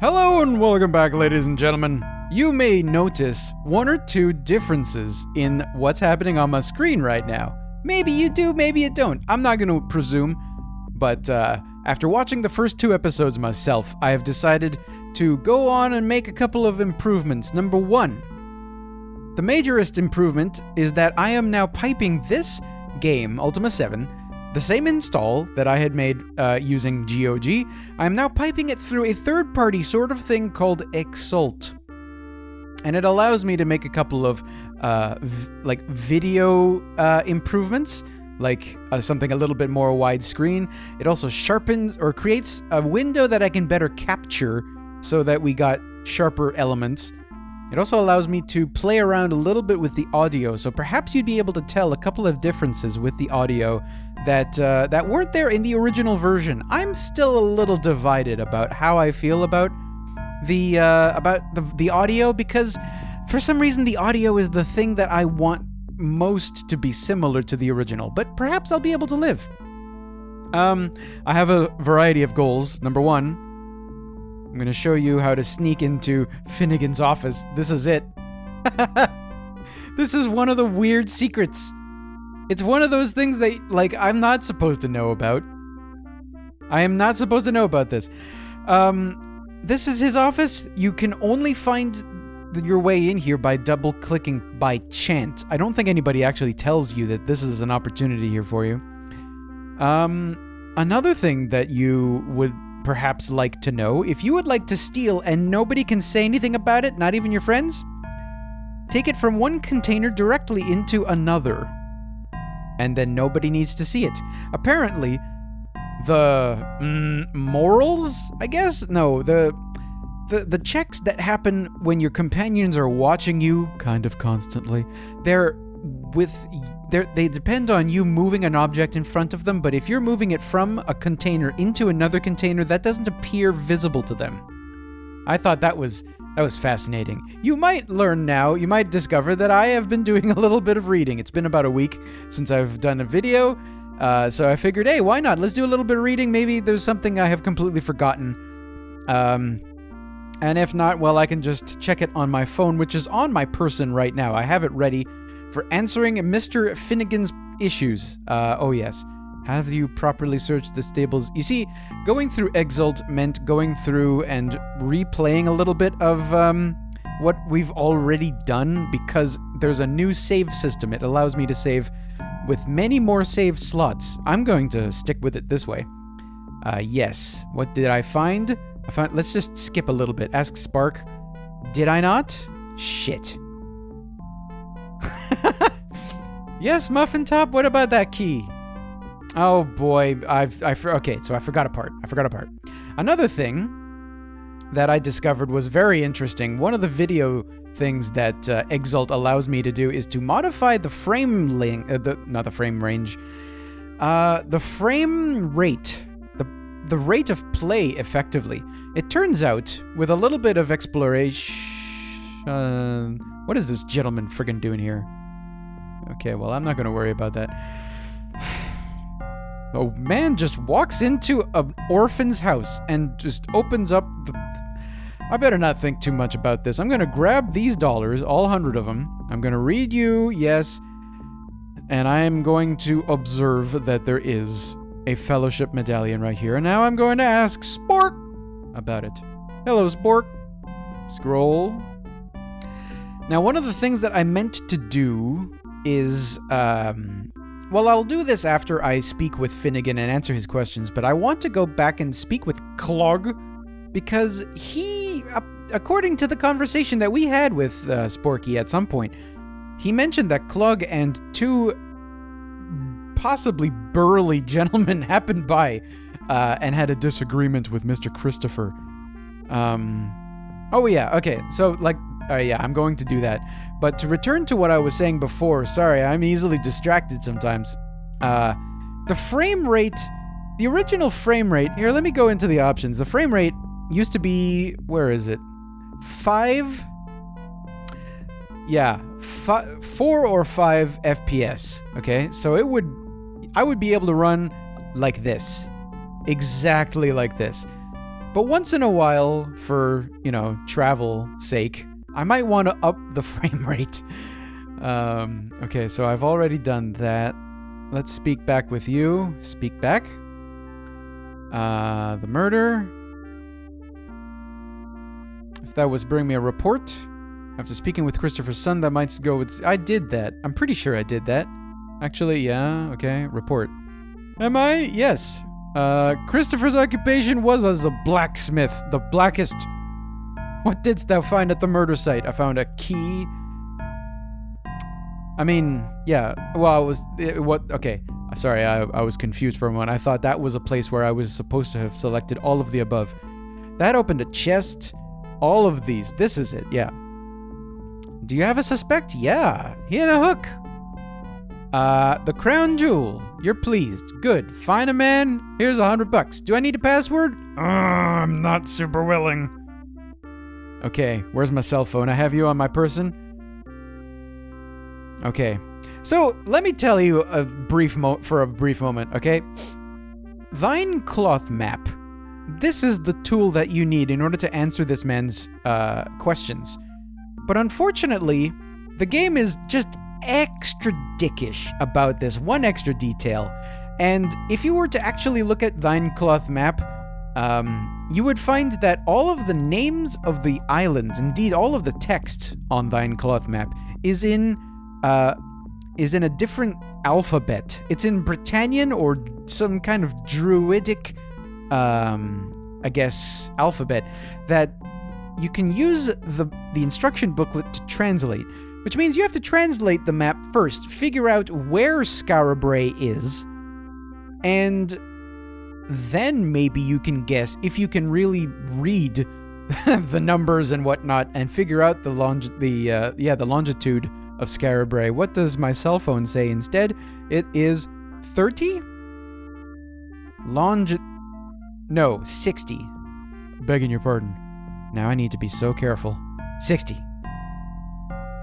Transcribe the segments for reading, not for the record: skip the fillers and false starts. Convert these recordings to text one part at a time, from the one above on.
Hello and welcome back, ladies and gentlemen. You may notice one or two differences in what's happening on my screen right now. Maybe you do, maybe you don't. I'm not going to presume, but after watching the first two episodes myself, I have decided to go on and make a couple of improvements. Number one, the majorest improvement is that I am now piping this game, Ultima 7, the same install that I had made using GOG. I'm now piping it through a third-party sort of thing called Exalt. And it allows me to make a couple of video improvements, like something a little bit more widescreen. It also sharpens or creates a window that I can better capture so that we got sharper elements. It also allows me to play around a little bit with the audio, so perhaps you'd be able to tell a couple of differences with the audio that weren't there in the original version. I'm still a little divided about how I feel about the audio, because for some reason the audio is the thing that I want most to be similar to the original, but perhaps I'll be able to live. I have a variety of goals. Number one, I'm going to show you how to sneak into Finnegans Office. This is it. This is one of the weird secrets. It's one of those things that, like, I'm not supposed to know about. I am not supposed to know about this. This is his office. You can only find your way in here by double-clicking by chance. I don't think anybody actually tells you that this is an opportunity here for you. Another thing that you would perhaps like to know, if you would like to steal and nobody can say anything about it, not even your friends, take it from one container directly into another, and then nobody needs to see it. Apparently, the morals, I guess? No, the checks that happen when your companions are watching you kind of constantly, they depend on you moving an object in front of them, but if you're moving it from a container into another container, that doesn't appear visible to them. I thought that was fascinating. You might learn now, you might discover that I have been doing a little bit of reading. It's been about a week since I've done a video, so I figured, hey, why not? Let's do a little bit of reading. Maybe there's something I have completely forgotten. And if not, well, I can just check it on my phone, which is on my person right now. I have it ready for answering Mr. Finnigan's issues. Oh yes. Have you properly searched the stables? You see, going through Exalt meant going through and replaying a little bit of what we've already done, because there's a new save system. It allows me to save with many more save slots. I'm going to stick with it this way. Yes. What did I find? Let's just skip a little bit. Ask Spark. Did I not? Shit. Yes, Muffin Top, what about that key? Oh boy, okay, so I forgot a part. Another thing that I discovered was very interesting. One of the video things that Exalt allows me to do is to modify the frame rate. The rate of play, effectively. It turns out, with a little bit of exploration... what is this gentleman friggin' doing here? Okay, well, I'm not going to worry about that. Oh, man just walks into an orphan's house and just opens up the... I better not think too much about this. I'm going to grab these dollars, all 100 of them. I'm going to read you, yes. And I'm going to observe that there is a fellowship medallion right here. And now I'm going to ask Spork about it. Hello, Spork. Scroll. Now, one of the things that I meant to do is, well, I'll do this after I speak with Finnigan and answer his questions, but I want to go back and speak with Clog, because he, according to the conversation that we had with Sporky at some point, he mentioned that Clog and two possibly burly gentlemen happened by and had a disagreement with Mr. Christopher. Oh yeah, okay, so like, yeah, I'm going to do that. But to return to what I was saying before, sorry, I'm easily distracted sometimes. The frame rate, the original frame rate, here, let me go into the options. The frame rate used to be, where is it? 5? Yeah, 4 or 5 FPS, okay? So I would be able to run like this. Exactly like this. But once in a while, for, travel sake, I might want to up the frame rate. Okay, so I've already done that. Let's speak back with you. Speak back. The murder. If that was bring me a report. After speaking with Christopher's son, that might go with... I did that. I'm pretty sure I did that. Actually, yeah. Okay, report. Am I? Yes. Christopher's occupation was as a blacksmith, the blackest. What didst thou find at the murder site? I found a key. I mean, yeah. Well, okay. Sorry, I was confused for a moment. I thought that was a place where I was supposed to have selected all of the above. That opened a chest. All of these. This is it, yeah. Do you have a suspect? Yeah. He had a hook. The crown jewel. You're pleased. Good. Find a man. Here's $100. Do I need a password? I'm not super willing. Okay, where's my cell phone? I have you on my person. Okay. So, let me tell you for a brief moment, okay? Thine cloth map. This is the tool that you need in order to answer this man's questions. But unfortunately, the game is just extra dickish about this one extra detail. And if you were to actually look at Thine Cloth map, you would find that all of the names of the islands, indeed all of the text on Thine Cloth map, is in a different alphabet. It's in Britannian or some kind of druidic, I guess, alphabet that you can use the instruction booklet to translate. Which means you have to translate the map first, figure out where Scarabray is, and then maybe you can guess if you can really read the numbers and whatnot and figure out the longitude of Scarabray. What does my cell phone say instead? It is 30? No, 60. Begging your pardon. Now I need to be so careful. 60.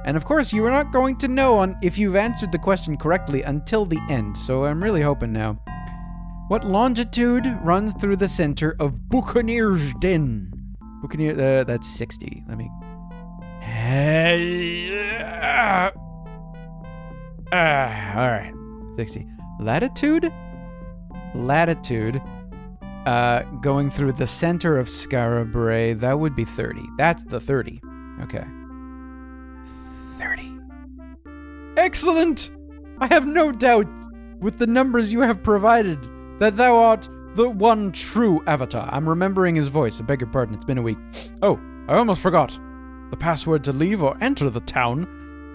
And of course, you are not going to know if you've answered the question correctly until the end, so I'm really hoping now. What longitude runs through the center of Buccaneer's Den? Buccaneer, that's 60. Let me... alright. 60. Latitude? Latitude. Going through the center of Scarabray, that would be 30. That's the 30. Okay. 30. Excellent! I have no doubt, with the numbers you have provided, that thou art the one true avatar. I'm remembering his voice. I beg your pardon, it's been a week. Oh, I almost forgot. The password to leave or enter the town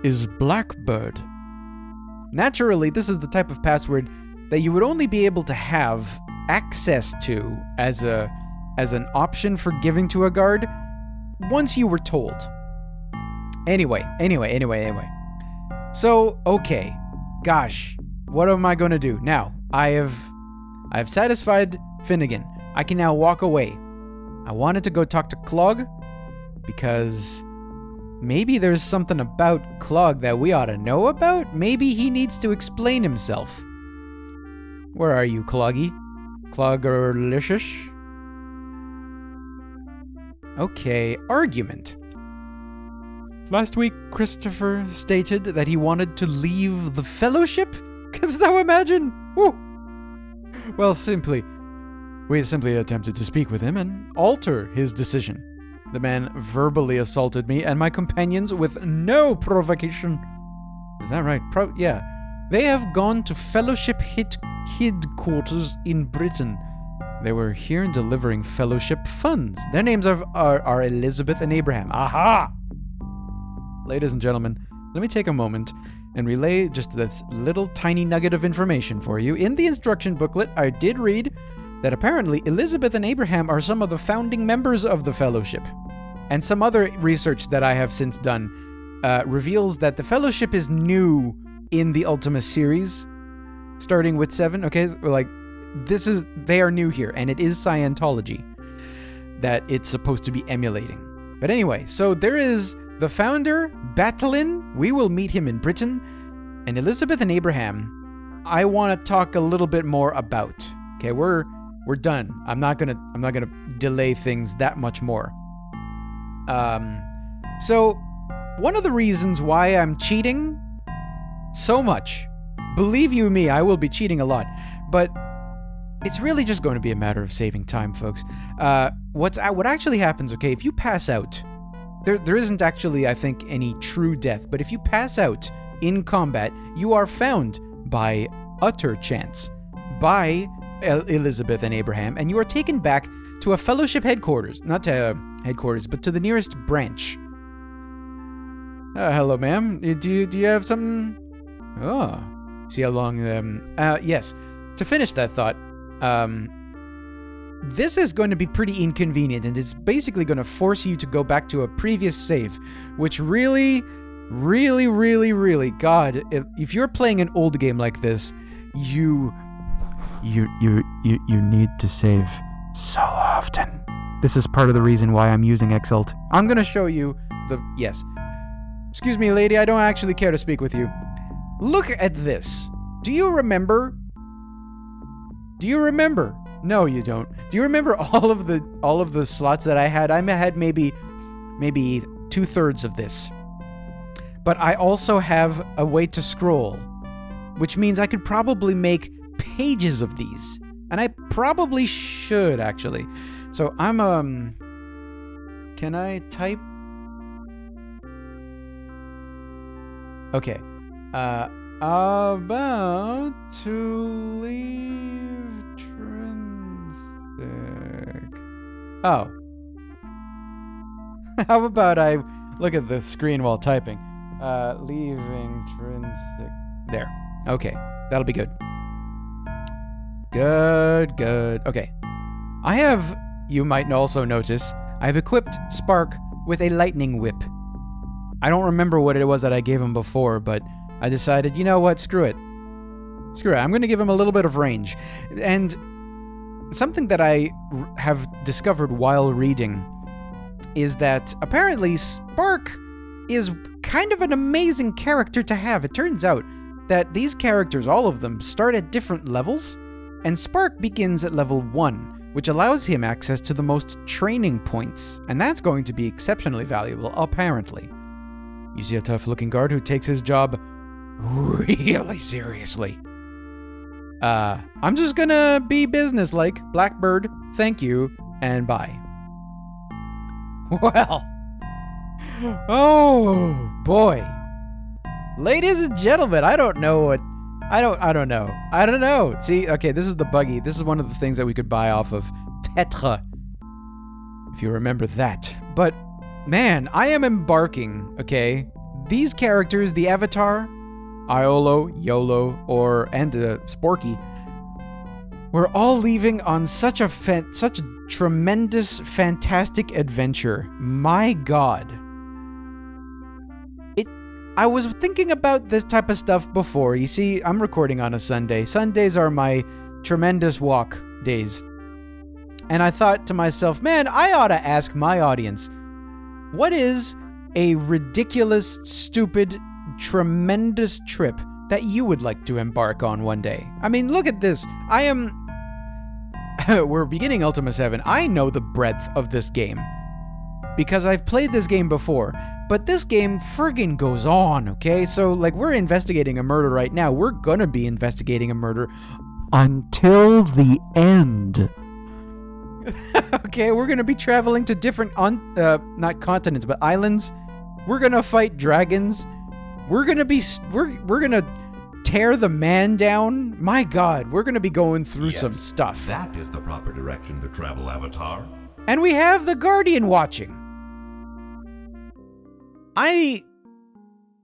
is Blackbird. Naturally, this is the type of password that you would only be able to have access to as an option for giving to a guard once you were told. Anyway. So, okay. Gosh, what am I going to do? Now, I have satisfied Finnigan. I can now walk away. I wanted to go talk to Clog because maybe there's something about Clog that we ought to know about. Maybe he needs to explain himself. Where are you, Cloggy? Cloggerlicious? Okay, argument. Last week, Christopher stated that he wanted to leave the Fellowship? Canst thou imagine? Woo! Well, we simply attempted to speak with him and alter his decision. The man verbally assaulted me and my companions with no provocation. Is that right? Yeah. They have gone to Fellowship headquarters in Britain. They were here delivering Fellowship funds. Their names are Elizabeth and Abraham. Aha! Ladies and gentlemen, let me take a moment and relay just this little tiny nugget of information for you. In the instruction booklet, I did read that apparently Elizabeth and Abraham are some of the founding members of the Fellowship. And some other research that I have since done reveals that the Fellowship is new in the Ultima series, starting with 7. Okay, like, they are new here, and it is Scientology that it's supposed to be emulating. But anyway, so there is the founder, Batalin. We will meet him in Britain. And Elizabeth and Abraham, I want to talk a little bit more about. Okay, we're We're done. I'm not gonna delay things that much more. So one of the reasons why I'm cheating so much, believe you me, I will be cheating a lot, but it's really just going to be a matter of saving time, folks. What actually happens, okay, if you pass out, there isn't actually, I think, any true death, but if you pass out in combat, you are found by utter chance, by Elizabeth and Abraham, and you are taken back to a fellowship headquarters. Not to headquarters, but to the nearest branch. Hello, ma'am. Do you have something? Oh. See how long... yes. To finish that thought, this is going to be pretty inconvenient, and it's basically going to force you to go back to a previous save, which really, God, if you're playing an old game like this, you need to save so often. This is part of the reason why I'm using Exalt. I'm going to show you yes. Excuse me, lady, I don't actually care to speak with you. Look at this. Do you remember? No, you don't. Do you remember all of the slots that I had? I had maybe 2/3 of this. But I also have a way to scroll, which means I could probably make pages of these. And I probably should, actually. So I'm, can I type? Okay. About to leave Trinsic. Oh. How about I look at the screen while typing? Leaving Trinsic. There. Okay. That'll be good. Good. Okay. I have, you might also notice, I've equipped Spark with a lightning whip. I don't remember what it was that I gave him before, but I decided, you know what, screw it. I'm going to give him a little bit of range. And something that I have discovered while reading is that apparently Spark is kind of an amazing character to have. It turns out that these characters, all of them, start at different levels, and Spark begins at level 1, which allows him access to the most training points, and that's going to be exceptionally valuable, apparently. You see a tough-looking guard who takes his job really seriously. I'm just gonna be businesslike. Blackbird, thank you, and bye. Well. Oh, boy. Ladies and gentlemen, I don't know. See, okay, this is the buggy. This is one of the things that we could buy off of Petra, if you remember that. But, man, I am embarking, okay? These characters, the Avatar, Iolo, Yolo, and Sporky, we're all leaving on such a tremendous, fantastic adventure. My God. I was thinking about this type of stuff before. You see, I'm recording on a Sunday. Sundays are my tremendous walk days. And I thought to myself, man, I ought to ask my audience, what is a ridiculous, stupid, tremendous trip that you would like to embark on one day? I mean, look at this. We're beginning Ultima 7. I know the breadth of this game because I've played this game before, but this game friggin' goes on, okay? So, like, we're investigating a murder right now. We're gonna be investigating a murder until the end. Okay, we're gonna be traveling to different, not continents, but islands. We're gonna fight dragons. We're gonna tear the man down. My God, we're gonna be going through some stuff. That is the proper direction to travel, Avatar. And we have the Guardian watching. I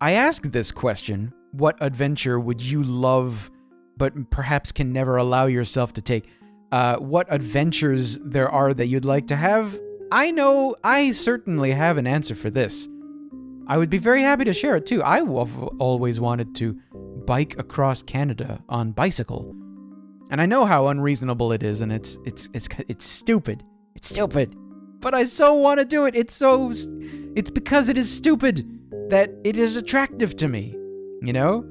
asked this question, what adventure would you love, but perhaps can never allow yourself to take? What adventures there are that you'd like to have? I know I certainly have an answer for this. I would be very happy to share it too. I have always wanted to bike across Canada on bicycle. And I know how unreasonable it is, and it's stupid. It's stupid. But I so want to do it. It's because it is stupid that it is attractive to me, you know?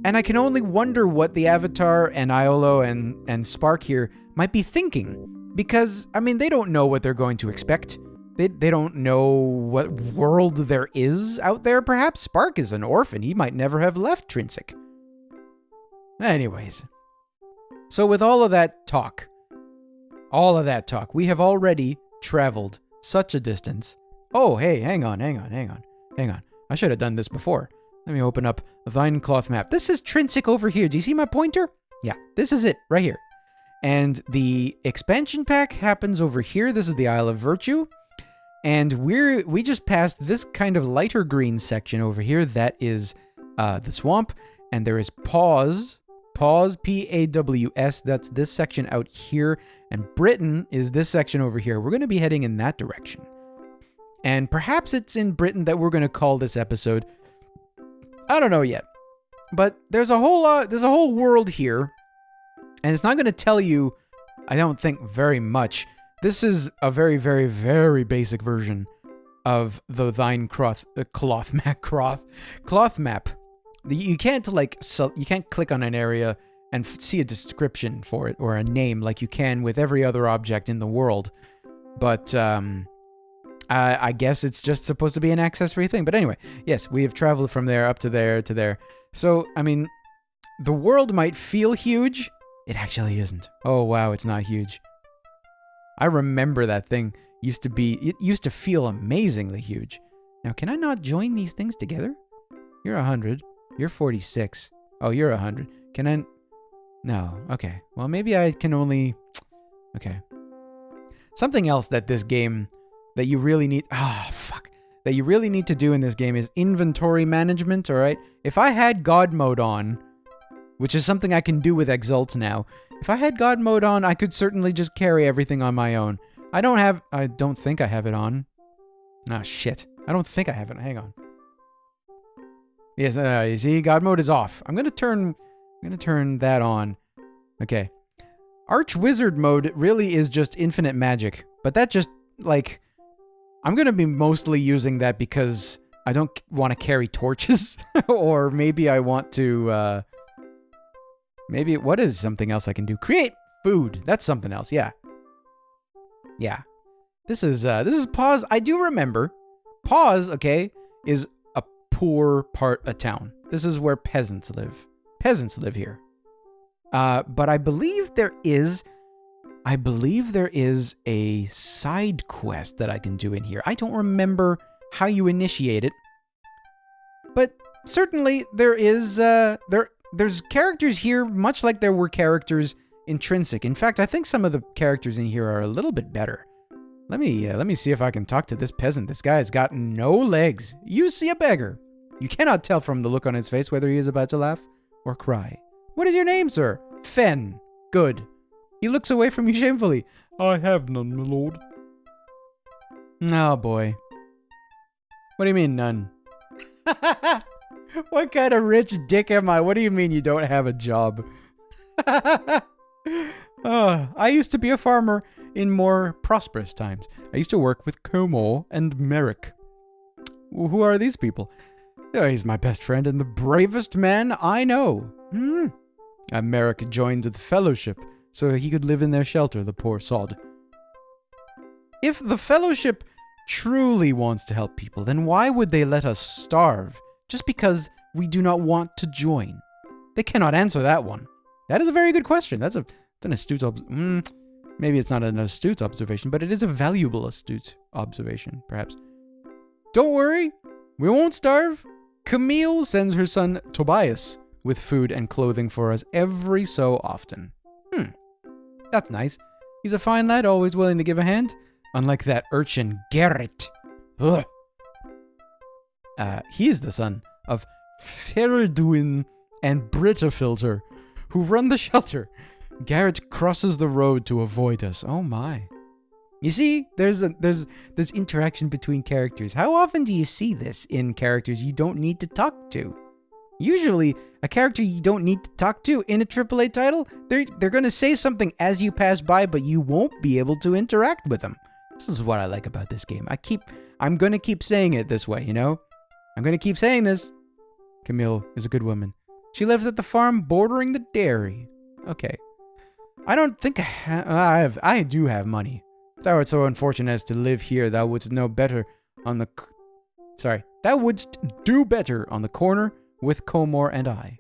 And I can only wonder what the Avatar and Iolo and Spark here might be thinking. Because, I mean, they don't know what they're going to expect. They don't know what world there is out there, perhaps. Spark is an orphan. He might never have left Trinsic. Anyways. So with all of that talk, we have already traveled such a distance. Oh, hey, hang on. I should have done this before. Let me open up the Vine Cloth map. This is Trinsic over here. Do you see my pointer? Yeah, this is it, right here. And the expansion pack happens over here. This is the Isle of Virtue. And we just passed this kind of lighter green section over here. That is the swamp. And there is Paws. Paws, P-A-W-S. That's this section out here. And Britain is this section over here. We're going to be heading in that direction. And perhaps it's in Britain that we're going to call this episode. I don't know yet. But there's a whole world here. And it's not going to tell you, I don't think, very much. This is a very, very, very basic version of the Vine Cloth map. You can't you can't click on an area and see a description for it or a name like you can with every other object in the world. But I guess it's just supposed to be an access-free thing. But anyway, yes, we have traveled from there up to there to there. So, I mean, the world might feel huge. It actually isn't. Oh, wow, it's not huge. I remember that thing used to feel amazingly huge. Now, can I not join these things together? You're 100. You're 46. Oh, you're 100. Can I? No. Okay. Well, maybe I can only... Okay. Something else that this game... that you really need... Oh, fuck. That you really need to do in this game is inventory management, alright? If I had God mode on, which is something I can do with Exalt now, if I had God mode on, I could certainly just carry everything on my own. I don't think I have it on. Ah, shit. I don't think I have it. Hang on. Yes, you see, God mode is off. I'm gonna turn that on. Okay. Archwizard mode really is just infinite magic, but that just, like... I'm going to be mostly using that because I don't want to carry torches. Or maybe I want to, maybe, what is something else I can do? Create food. That's something else, yeah. Yeah. This is Paws. I do remember. Paws, okay, is a poor part of town. This is where peasants live. Peasants live here. But I believe there is a side quest that I can do in here. I don't remember how you initiate it. But certainly there is there's characters here much like there were characters in Trinsic. In fact, I think some of the characters in here are a little bit better. Let me see if I can talk to this peasant. This guy has got no legs. You see a beggar. You cannot tell from the look on his face whether he is about to laugh or cry. What is your name, sir? Fen. Good. He looks away from you shamefully. I have none, my lord. Oh, boy. What do you mean, none? What kind of rich dick am I? What do you mean you don't have a job? I used to be a farmer in more prosperous times. I used to work with Comor and Merrick. Who are these people? Oh, he's my best friend and the bravest man I know. Merrick joined the fellowship so he could live in their shelter, the poor sod. If the fellowship truly wants to help people, then why would they let us starve just because we do not want to join? They cannot answer that one. That is a very good question. That's an astute maybe it's not an astute observation, but it is a valuable astute observation, perhaps. Don't worry, we won't starve. Camille sends her son Tobias with food and clothing for us every so often. That's nice. He's a fine lad, always willing to give a hand. Unlike that urchin Garrett. Ugh. He is the son of Feridwin and Brittafilter, who run the shelter. Garrett crosses the road to avoid us. Oh my. You see, there's interaction between characters. How often do you see this in characters you don't need to talk to? Usually, a character you don't need to talk to in a AAA title, they're going to say something as you pass by, but you won't be able to interact with them. This is what I like about this game. I'm going to keep saying it this way, you know? I'm going to keep saying this. Camille is a good woman. She lives at the farm bordering the dairy. Okay. I don't think I do have money. If thou art so unfortunate as to live here, thou wouldst know better on the... Thou wouldst do better on the corner with Comor and I.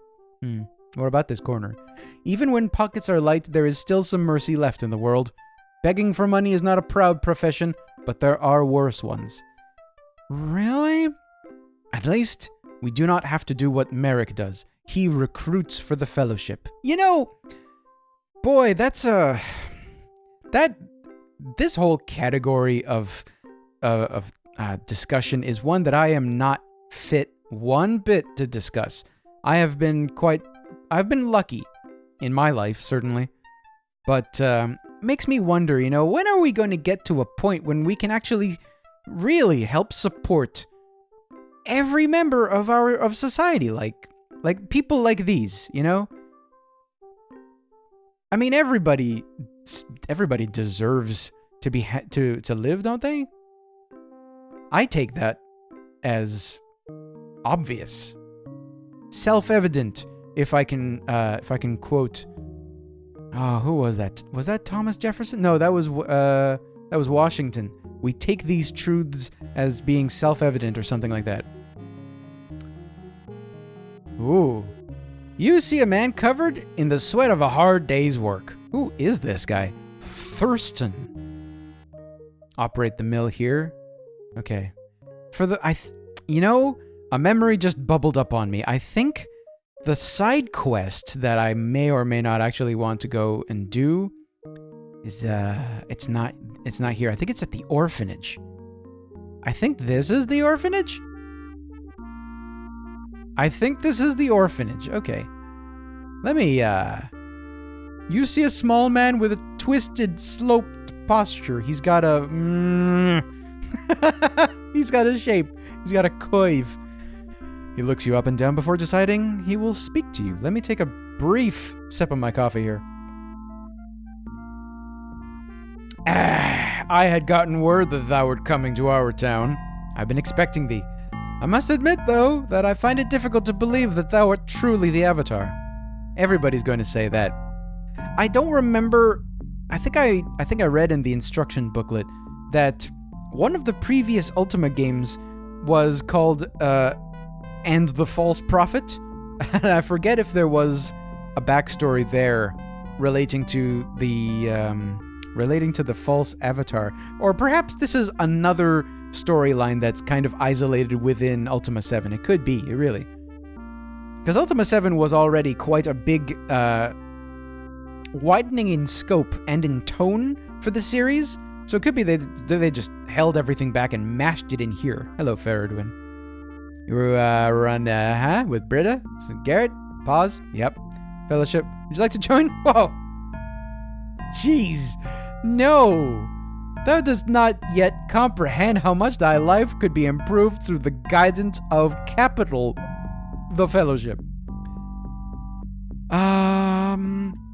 What about this corner? Even when pockets are light, there is still some mercy left in the world. Begging for money is not a proud profession, but there are worse ones. Really? At least, we do not have to do what Merrick does. He recruits for the fellowship. You know, boy, this whole category of discussion is one that I am not fit one bit to discuss. I've been lucky in my life, certainly. But makes me wonder, when are we going to get to a point when we can actually really help support every member of society, like people like these, I mean, everybody deserves to be to live, don't they? I take that as obvious, self-evident. If I can quote, who was that? Was that Thomas Jefferson? No, that was Washington. We take these truths as being self-evident or something like that. Ooh. You see a man covered in the sweat of a hard day's work. Who is this guy? Thurston. Operate the mill here. Okay. A memory just bubbled up on me. I think the side quest that I may or may not actually want to go and do is it's not here. I think it's at the orphanage. I think this is the orphanage. Okay. Let me you see a small man with a twisted, sloped posture. He's got a he's got a shape. He's got a curve. He looks you up and down before deciding he will speak to you. Let me take a brief sip of my coffee here. I had gotten word that thou wert coming to our town. I've been expecting thee. I must admit, though, that I find it difficult to believe that thou art truly the Avatar. Everybody's going to say that. I don't remember... I think I read in the instruction booklet that one of the previous Ultima games was called, And the False Prophet. And I forget if there was a backstory there relating to the false avatar. Or perhaps this is another storyline that's kind of isolated within Ultima 7. It could be, really. Because Ultima 7 was already quite a big widening in scope and in tone for the series. So it could be they just held everything back and mashed it in here. Hello, Faradwin. You run with Britta? Garrett? Paws? Yep. Fellowship. Would you like to join? Whoa! Jeez. No! Thou dost not yet comprehend how much thy life could be improved through the guidance of Capital, the Fellowship.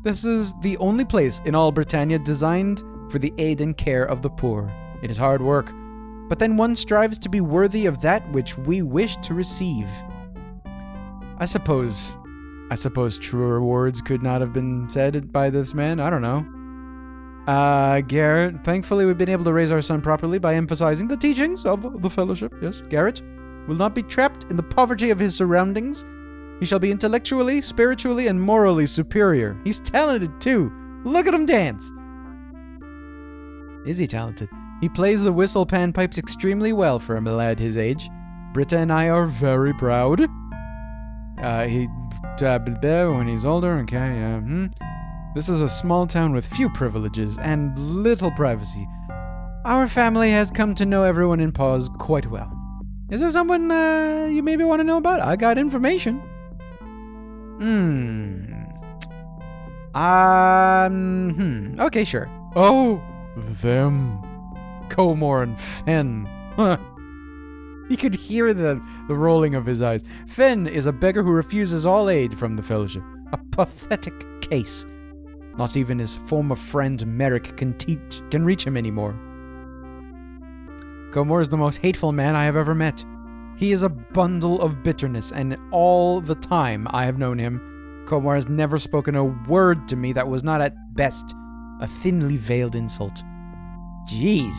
This is the only place in all Britannia designed for the aid and care of the poor. It is hard work, but then one strives to be worthy of that which we wish to receive. I suppose truer words could not have been said by this man. I don't know. Garrett, thankfully we've been able to raise our son properly by emphasizing the teachings of the Fellowship. Yes, Garrett will not be trapped in the poverty of his surroundings. He shall be intellectually, spiritually, and morally superior. He's talented too. Look at him dance. Is he talented? He plays the whistle panpipes extremely well for a lad his age. Britta and I are very proud. When he's older, okay, This is a small town with few privileges and little privacy. Our family has come to know everyone in Paws quite well. Is there someone you maybe want to know about? I got information. Okay, sure. Oh, them. Comor and Finn. You could hear the rolling of his eyes. Finn is a beggar who refuses all aid from the Fellowship. A pathetic case. Not even his former friend Merrick can reach him anymore. Comor is the most hateful man I have ever met. He is a bundle of bitterness, and all the time I have known him, Komar has never spoken a word to me that was not at best a thinly veiled insult. Jeez.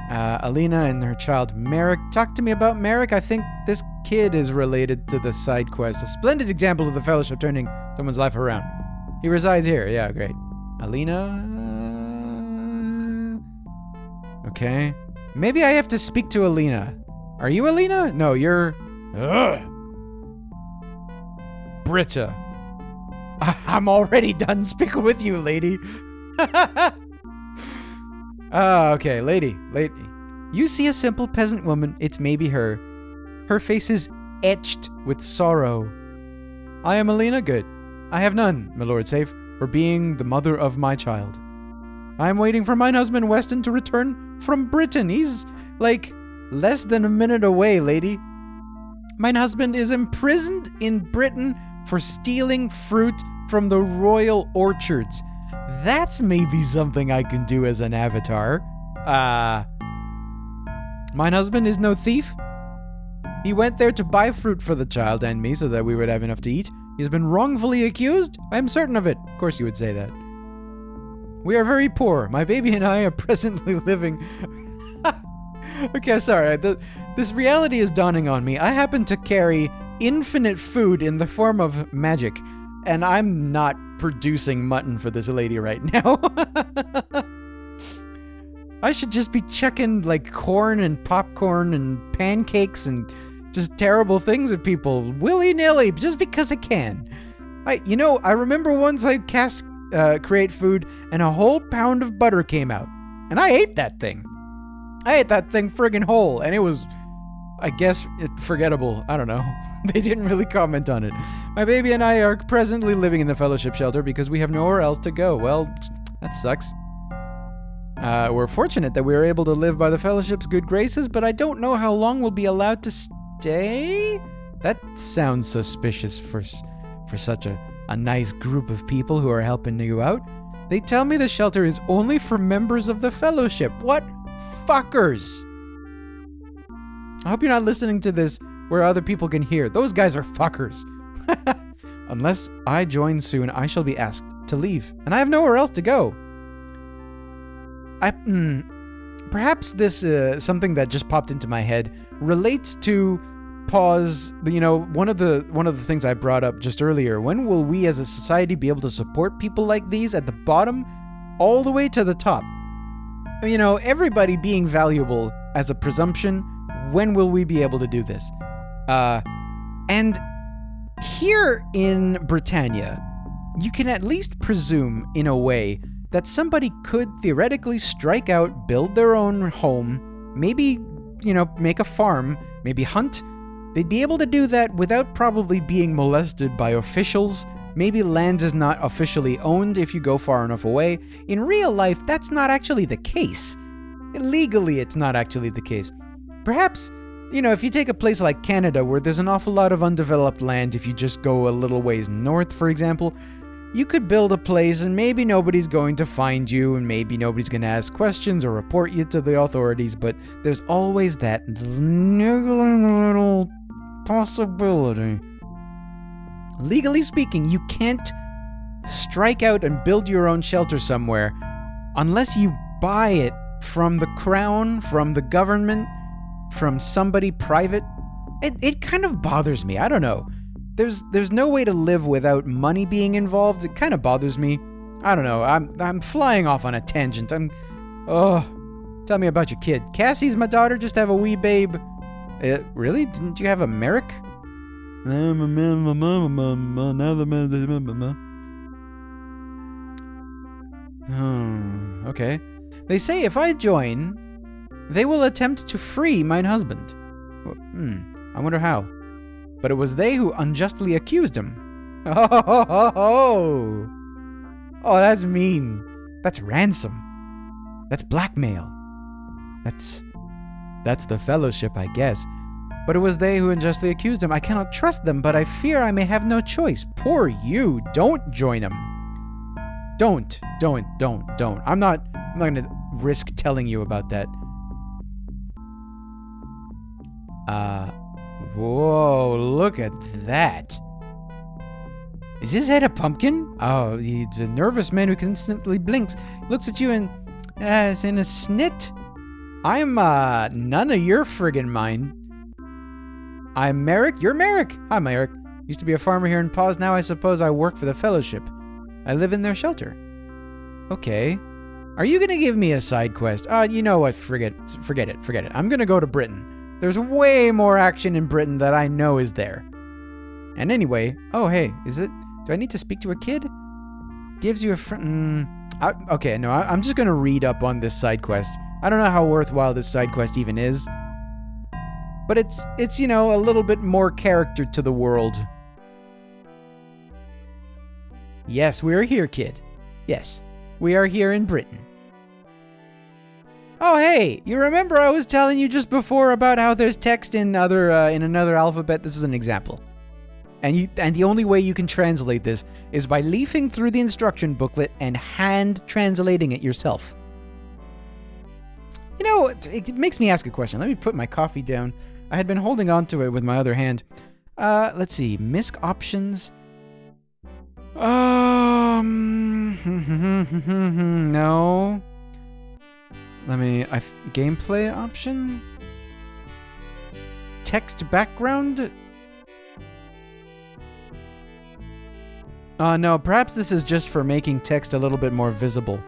Elena and her child Merrick. Talk to me about Merrick. I think this kid is related to the side quest. A splendid example of the Fellowship turning someone's life around. He resides here. Yeah, great. Elena... Okay. Maybe I have to speak to Elena. Are you Elena? No, you're... Ugh. Britta. I'm already done speaking with you, lady. Okay, lady. You see a simple peasant woman, it's maybe her. Her face is etched with sorrow. I am Elena, good. I have none, my lord safe, for being the mother of my child. I am waiting for mine husband Weston to return from Britain. He's, like, less than a minute away, lady. Mine husband is imprisoned in Britain for stealing fruit from the royal orchards. That's maybe something I can do as an avatar. Mine husband is no thief. He went there to buy fruit for the child and me so that we would have enough to eat. He has been wrongfully accused? I am certain of it. Of course you would say that. We are very poor. My baby and I are presently living... Okay, sorry. This reality is dawning on me. I happen to carry infinite food in the form of magic, and I'm not producing mutton for this lady right now. I should just be chucking, like, corn and popcorn and pancakes and just terrible things at people willy-nilly just because I can. I remember once I cast create food and a whole pound of butter came out, and I ate that thing. I ate that thing friggin' whole, and it was, I guess, forgettable. I don't know. They didn't really comment on it. My baby and I are presently living in the Fellowship shelter because we have nowhere else to go. Well, that sucks. We're fortunate that we were able to live by the Fellowship's good graces, but I don't know how long we'll be allowed to stay? That sounds suspicious for such a nice group of people who are helping you out. They tell me the shelter is only for members of the Fellowship. What fuckers! I hope you're not listening to this where other people can hear. Those guys are fuckers. Unless I join soon, I shall be asked to leave, and I have nowhere else to go. Perhaps this something that just popped into my head relates to Paws. One of the things I brought up just earlier. When will we as a society be able to support people like these at the bottom all the way to the top? Everybody being valuable as a presumption. When will we be able to do this? And here in Britannia, you can at least presume, in a way, that somebody could theoretically strike out, build their own home, maybe, make a farm, maybe hunt. They'd be able to do that without probably being molested by officials. Maybe land is not officially owned if you go far enough away. In real life, that's not actually the case. Legally, it's not actually the case. Perhaps, if you take a place like Canada where there's an awful lot of undeveloped land, if you just go a little ways north, for example, you could build a place and maybe nobody's going to find you and maybe nobody's going to ask questions or report you to the authorities, but there's always that niggling little possibility. Legally speaking, you can't strike out and build your own shelter somewhere unless you buy it from the crown, from the government, from somebody private. It kind of bothers me. I don't know. There's no way to live without money being involved. It kind of bothers me. I don't know. I'm flying off on a tangent. Tell me about your kid. Cassie's my daughter. Just have a wee babe. Really? Didn't you have a Merrick? Okay. They say if I join, they will attempt to free mine husband. I wonder how. But it was they who unjustly accused him. Oh, that's mean. That's ransom. That's blackmail. That's the Fellowship, I guess. But it was they who unjustly accused him. I cannot trust them, but I fear I may have no choice. Poor you. Don't join them. Don't. I'm not going to risk telling you about that. Uh, whoa, look at that. Is his head a pumpkin? Oh, he's a nervous man who constantly blinks. Looks at you and is in a snit. I'm none of your friggin' mind. I'm Merrick. You're Merrick. Hi, Merrick. Used to be a farmer here in Paws. Now I suppose I work for the Fellowship. I live in their shelter. Okay. Are you gonna give me a side quest? You know what? Forget it. I'm gonna go to Britain. There's way more action in Britain that I know is there. And anyway, oh hey, do I need to speak to a kid? Gives you a friend. Okay, no, I'm just gonna read up on this side quest. I don't know how worthwhile this side quest even is, but it's you know, a little bit more character to the world. Yes, we're here, kid. Yes, we are here in Britain. Oh hey, you remember I was telling you just before about how there's text in another alphabet? This is an example. And the only way you can translate this is by leafing through the instruction booklet and hand translating it yourself. You know, it makes me ask a question. Let me put my coffee down. I had been holding on to it with my other hand. Let's see. MISC options. No. Gameplay option? Text background? No, perhaps this is just for making text a little bit more visible.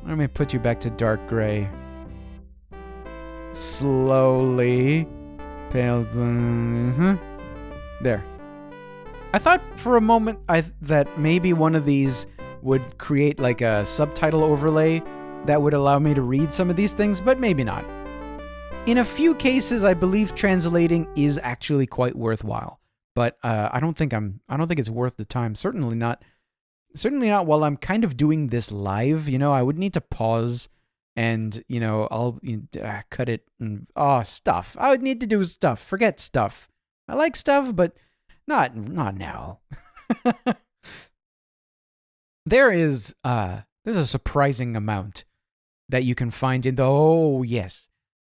Let me put you back to dark gray. Slowly. Pale blue. There. I thought for a moment that maybe one of these would create like a subtitle overlay that would allow me to read some of these things, but maybe not. In a few cases, I believe translating is actually quite worthwhile. But I don't think it's worth the time. Certainly not while I'm kind of doing this live. You know, I would need to pause and, you know, I'll cut it and stuff. I would need to do stuff. Forget stuff. I like stuff, but not now. There's a surprising amount that you can find in the yes.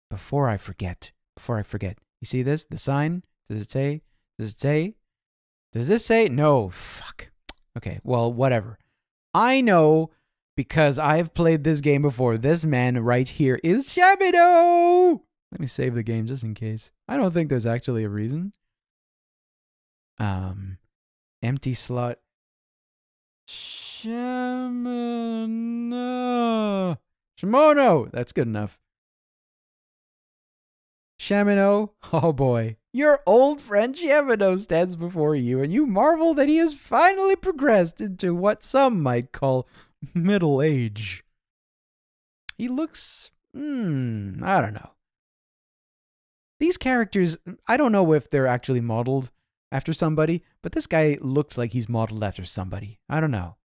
Before I forget. You see this? The sign? Does it say? Does this say? No. Fuck. Okay, well, whatever. I know because I've played this game before. This man right here is Shabito! Let me save the game just in case. I don't think there's actually a reason. Empty slot. Shimono! That's good enough. Shamino, oh boy. Your old friend Shamino stands before you, and you marvel that he has finally progressed into what some might call middle age. He looks, I don't know. These characters, I don't know if they're actually modeled after somebody, but this guy looks like he's modeled after somebody. I don't know.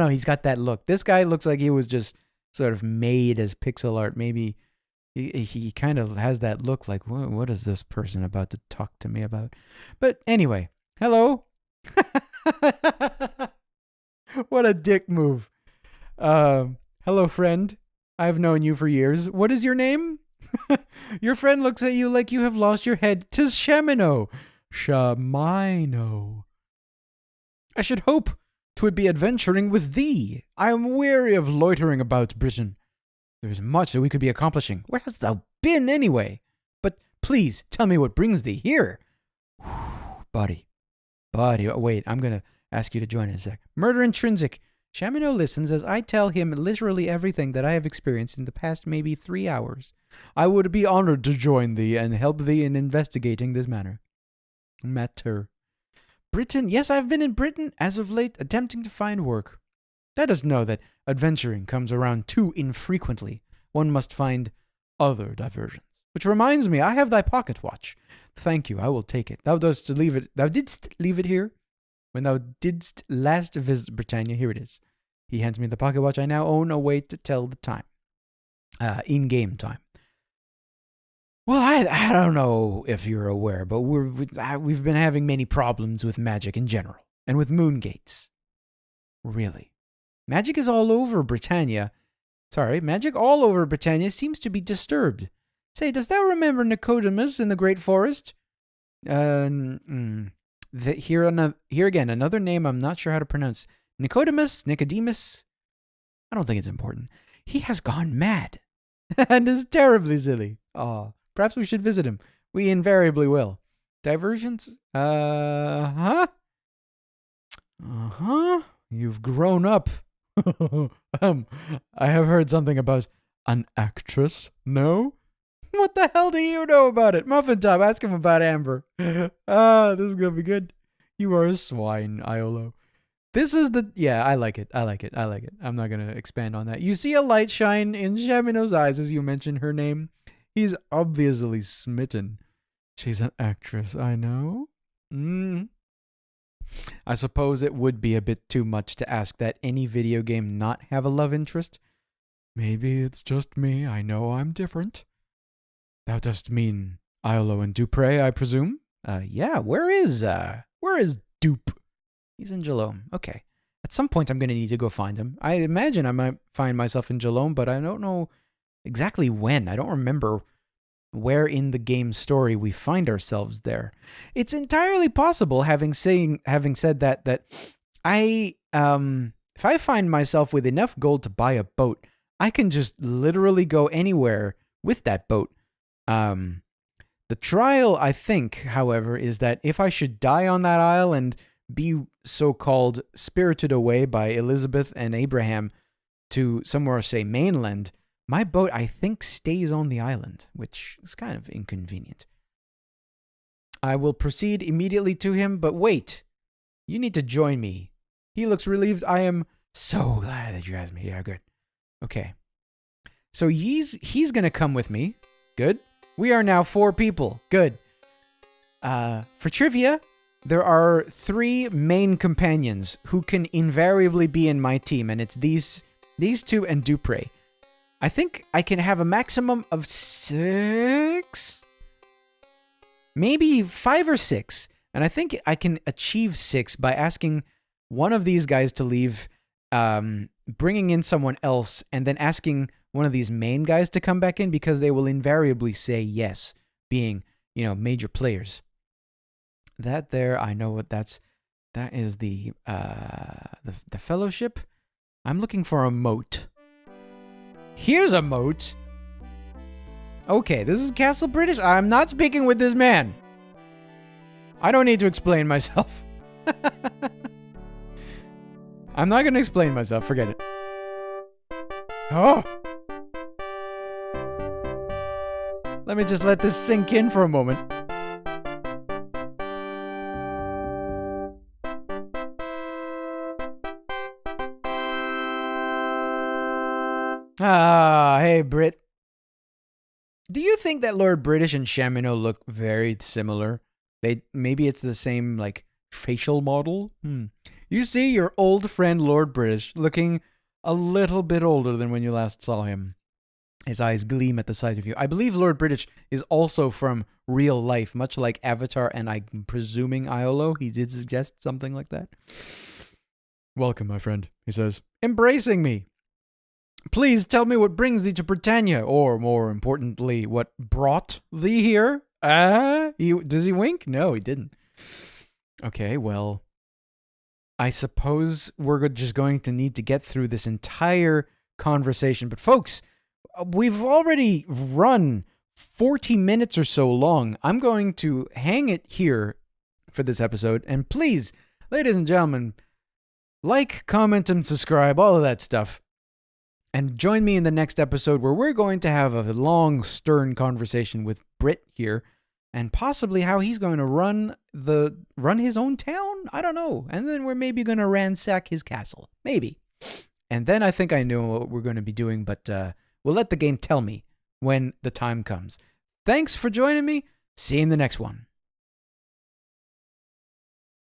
He's got that look. This guy looks like he was just sort of made as pixel art. Maybe he kind of has that look like, what is this person about to talk to me about? But anyway, hello. What a dick move. Hello, friend. I've known you for years. What is your name? Your friend looks at you like you have lost your head. 'Tis Shamino. Shamino. I should hope 'twould be adventuring with thee. I am weary of loitering about Britain. There is much that we could be accomplishing. Where hast thou been, anyway? But please, tell me what brings thee here. Buddy. Wait, I'm going to ask you to join in a sec. Murder in Trinsic. Shamino listens as I tell him literally everything that I have experienced in the past maybe 3 hours. I would be honored to join thee and help thee in investigating this matter. Britain. Yes, I've been in Britain as of late, attempting to find work. Let us know that adventuring comes around too infrequently. One must find other diversions. Which reminds me, I have thy pocket watch. Thank you, I will take it. Thou didst leave it here when thou didst last visit Britannia. Here it is. He hands me the pocket watch I now own, a way to tell the time. In-game time. Well, I don't know if you're aware, but we've been having many problems with magic in general, and with moon gates. Really. Magic all over Britannia seems to be disturbed. Say, does thou remember Nicodemus in the Great Forest? Here again, another name I'm not sure how to pronounce. Nicodemus? I don't think it's important. He has gone mad and is terribly silly. Oh, perhaps we should visit him. We invariably will. Diversions? Uh-huh. You've grown up. I have heard something about an actress, no? What the hell do you know about it? Muffin Top, ask him about Amber. This is gonna be good. You are a swine, Iolo. This is I like it. I'm not gonna expand on that. You see a light shine in Shamino's eyes as you mention her name. He's obviously smitten. She's an actress, I know. I suppose it would be a bit too much to ask that any video game not have a love interest. Maybe it's just me. I know I'm different. Thou dost mean Iolo and Dupre, I presume? Yeah, where is Dupe? He's in Jalome. Okay. At some point I'm going to need to go find him. I imagine I might find myself in Jalome, but I don't know exactly when. I don't remember where in the game's story we find ourselves there. It's entirely possible, having said that I if I find myself with enough gold to buy a boat, I can just literally go anywhere with that boat. The trial, I think, however, is that if I should die on that isle and be so-called spirited away by Elizabeth and Abraham to somewhere, say, mainland, my boat, I think, stays on the island, which is kind of inconvenient. I will proceed immediately to him, but wait. You need to join me. He looks relieved. I am so glad that you asked me. Yeah, good. Okay. So he's going to come with me. Good. We are now 4 people. Good. For trivia, there are 3 main companions who can invariably be in my team, and it's these 2 and Dupre. I think I can have a maximum of 6? Maybe 5 or 6. And I think I can achieve 6 by asking one of these guys to leave, bringing in someone else, and then asking one of these main guys to come back in, because they will invariably say yes, being, major players. That there, I know what that is the fellowship. I'm looking for a moat. Here's a moat. Okay, this is Castle British. I'm not speaking with this man. I don't need to explain myself. I'm not going to explain myself. Forget it. Oh. Let me just let this sink in for a moment. Hey, Brit. Do you think that Lord British and Shamino look very similar? Maybe it's the same, facial model? You see your old friend Lord British looking a little bit older than when you last saw him. His eyes gleam at the sight of you. I believe Lord British is also from real life, much like Avatar and I'm presuming Iolo. He did suggest something like that. Welcome, my friend, he says, embracing me. Please tell me what brings thee to Britannia, or more importantly, what brought thee here? Does he wink? No, he didn't. Okay, well, I suppose we're just going to need to get through this entire conversation. But folks, we've already run 40 minutes or so long. I'm going to hang it here for this episode. And please, ladies and gentlemen, like, comment, and subscribe, all of that stuff. And join me in the next episode where we're going to have a long, stern conversation with Britt here, and possibly how he's going to run his own town? I don't know. And then we're maybe going to ransack his castle. Maybe. And then I think I know what we're going to be doing, but we'll let the game tell me when the time comes. Thanks for joining me. See you in the next one.